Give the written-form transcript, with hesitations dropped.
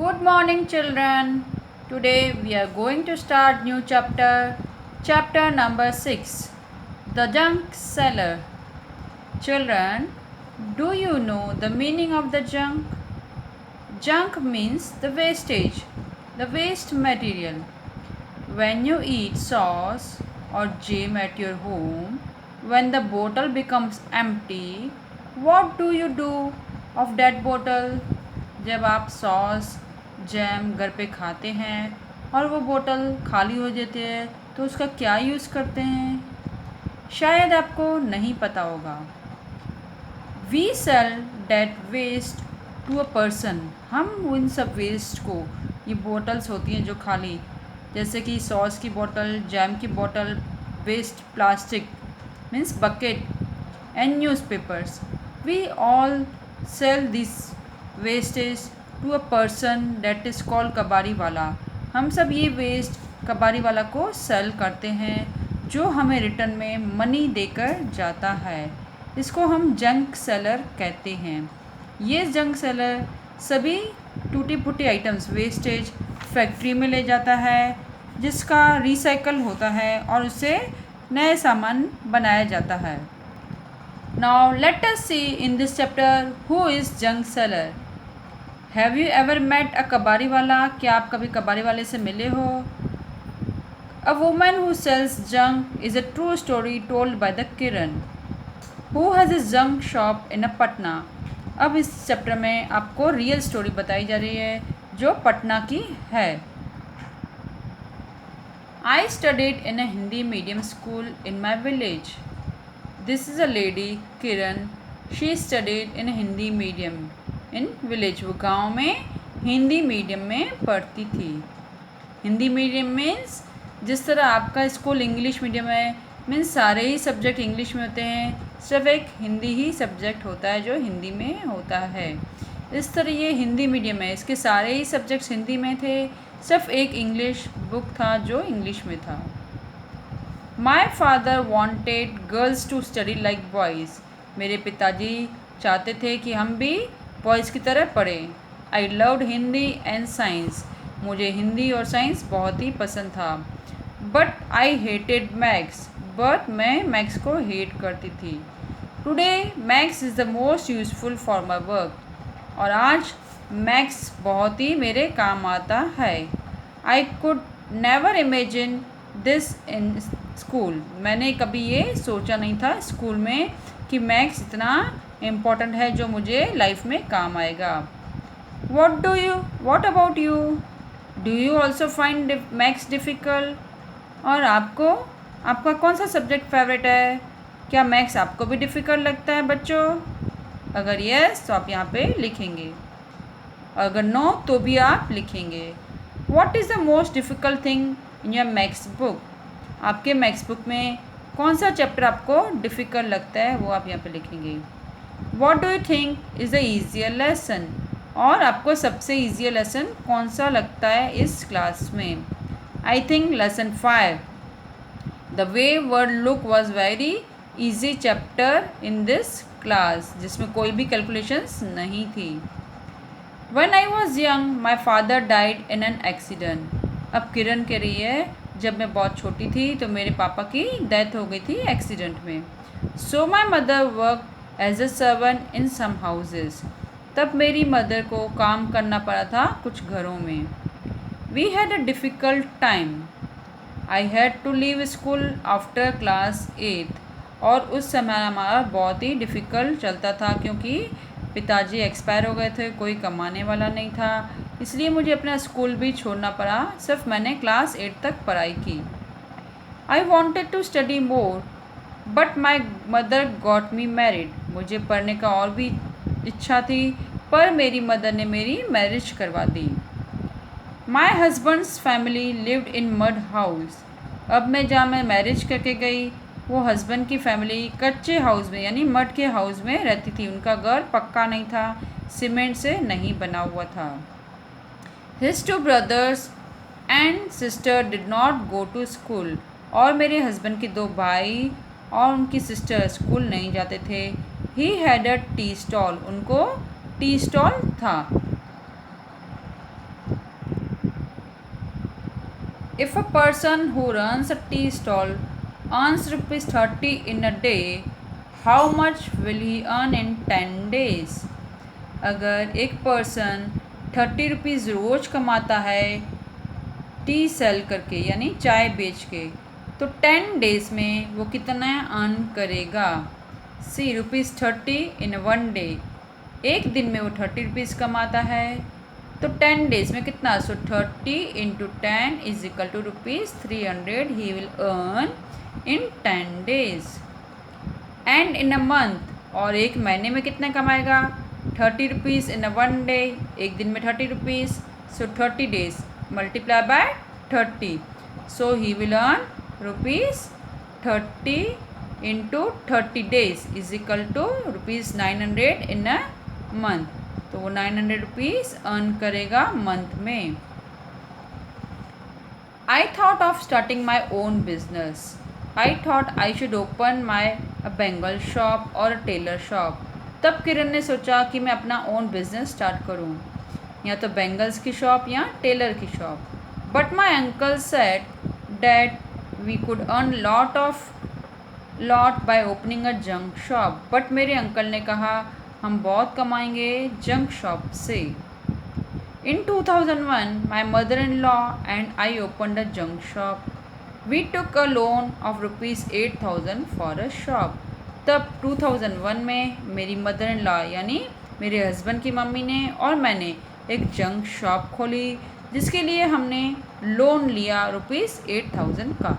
Good morning, children. Today we are going to start new chapter number 6, The Junk Seller. Children, do you know the meaning of the junk? Junk means the wastage, the waste material. When you eat sauce or jam at your home, when the bottle becomes empty, what do you do of that bottle? जब आप sauce jam घर पे खाते हैं और वो बोतल खाली हो जाती है तो उसका क्या यूज़ करते हैं? शायद आपको नहीं पता होगा। We sell that waste to a person. हम उन सब वेस्ट को, ये बोतल्स होती हैं जो खाली, जैसे कि सॉस की बोतल, जैम की बोतल, waste plastic means bucket and newspapers, we all sell this wastage to a person that is called kabadi wala. हम सब ये वेस्ट कबाड़ी वाला को सेल करते हैं जो हमें रिटर्न में मनी देकर जाता है। इसको हम जंक सेलर कहते हैं। ये जंक सेलर सभी टूटी फूटी आइटम्स वेस्टेज फैक्ट्री में ले जाता है जिसका रिसाइकल होता है और उससे नए सामान बनाया जाता है। Now let us see in this chapter who is junk seller. Have you ever met a कबाड़ी वाला? क्या आप कभी कबाड़ी वाले से मिले हो? A woman who sells junk is a true story told by the Kiran, who has a junk shop in a Patna. अब इस चैप्टर में आपको रियल स्टोरी बताई जा रही है जो पटना की है। I studied in a Hindi medium school in my village. This is a lady, Kiran. She studied in a Hindi medium in village. वो गांव में हिंदी मीडियम में पढ़ती थी। हिंदी मीडियम मीन्स जिस तरह आपका स्कूल इंग्लिश मीडियम है, मीन्स सारे ही सब्जेक्ट इंग्लिश में होते हैं, सिर्फ एक हिंदी ही सब्जेक्ट होता है जो हिंदी में होता है। इस तरह ये हिंदी मीडियम है, इसके सारे ही सब्जेक्ट्स हिंदी में थे, सिर्फ एक इंग्लिश बुक था जो इंग्लिश में था। My father wanted girls to study like boys. मेरे पिताजी चाहते थे कि हम भी बॉयज़ की तरह पढ़ें। I loved Hindi and science. मुझे हिंदी और साइंस बहुत ही पसंद था। But I hated maths. But मैं मैथ्स को हेट करती थी। Today maths is the most useful for my work. और आज मैथ्स बहुत ही मेरे काम आता है। I could never imagine this in school. मैंने कभी ये सोचा नहीं था स्कूल में कि मैथ्स इतना इम्पोर्टेंट है जो मुझे लाइफ में काम आएगा। What about you? Do you also find maths difficult? और आपका कौन सा सब्जेक्ट फेवरेट है? क्या मैथ्स आपको भी डिफ़िकल्ट लगता है बच्चों? अगर यस तो आप यहाँ पे लिखेंगे, अगर नो तो भी आप लिखेंगे। What is the most difficult thing in your maths book? आपके मैथ्स बुक में कौन सा चैप्टर आपको डिफ़िकल्ट लगता है वो आप यहाँ पे लिखेंगे। What do you think is the easier lesson? और आपको सबसे ईजियर लेसन कौन सा लगता है इस क्लास में? I think lesson 5, the way word look was very easy chapter in this class, जिसमें कोई भी कैलकुलेशंस नहीं थी। When I was young, my father died in an accident. अब किरण कह रही है जब मैं बहुत छोटी थी तो मेरे पापा की डेथ हो गई थी एक्सीडेंट में। So my mother worked as a servant in some houses. तब मेरी मदर को काम करना पड़ा था कुछ घरों में। We had a difficult time. I had to leave school after class 8. और उस समय हमारा बहुत ही डिफ़िकल्ट चलता था क्योंकि पिताजी एक्सपायर हो गए थे, कोई कमाने वाला नहीं था, इसलिए मुझे अपना स्कूल भी छोड़ना पड़ा। सिर्फ मैंने क्लास 8 तक पढ़ाई की। I wanted to study more but my mother got me married. मुझे पढ़ने का और भी इच्छा थी पर मेरी मदर ने मेरी मैरिज करवा दी। My husband's family lived in mud house. अब मैं मैरिज करके गई, वो हस्बैंड की फैमिली कच्चे हाउस में यानी मड के हाउस में रहती थी। उनका घर पक्का नहीं था, सीमेंट से नहीं बना हुआ था। His 2 brothers and sister did not go to school. और मेरे हस्बैंड के 2 भाई और उनकी सिस्टर स्कूल नहीं जाते थे। He had a tea stall. उनको टी स्टॉल था। If a person who runs a tea stall earns rupees 30 in a day, how much will he earn in 10 days? अगर एक पर्सन 30 रुपीज़ रोज़ कमाता है T cell करके यानी चाय बेच के, तो 10 डेज़ में वो कितना अर्न करेगा? सी ₹30 इन 1 डे, एक दिन में वो 30 रुपीज़ कमाता है, तो 10 डेज़ में कितना? So 30 into 10 is equal to ₹300 he will earn in 10 days. And in a month, और एक महीने में कितना कमाएगा? 30 रुपीज़ इन अ 1 डे, एक दिन में 30 rupees, so 30 days multiply by 30, so he will earn ₹30 into 30 days is equal to ₹900 in a month, तो वो 900 रुपीज़ अर्न करेगा मंथ में। I thought of starting my own business. I thought I should open my bangle shop और tailor shop. तब किरण ने सोचा कि मैं अपना ओन बिजनेस स्टार्ट करूं, या तो बेंगल्स की शॉप या टेलर की shop. But my uncle said that we could earn lot by opening a junk shop. But मेरे अंकल ने कहा हम बहुत कमाएंगे जंक शॉप से। In 2001, my mother-in-law and I opened a junk shop. We took a loan of rupees 8,000 for a shop. तब 2001 में मेरी मदर इन लॉ यानी मेरे हस्बैंड की मम्मी ने और मैंने एक जंक शॉप खोली, जिसके लिए हमने लोन लिया ₹8,000 का।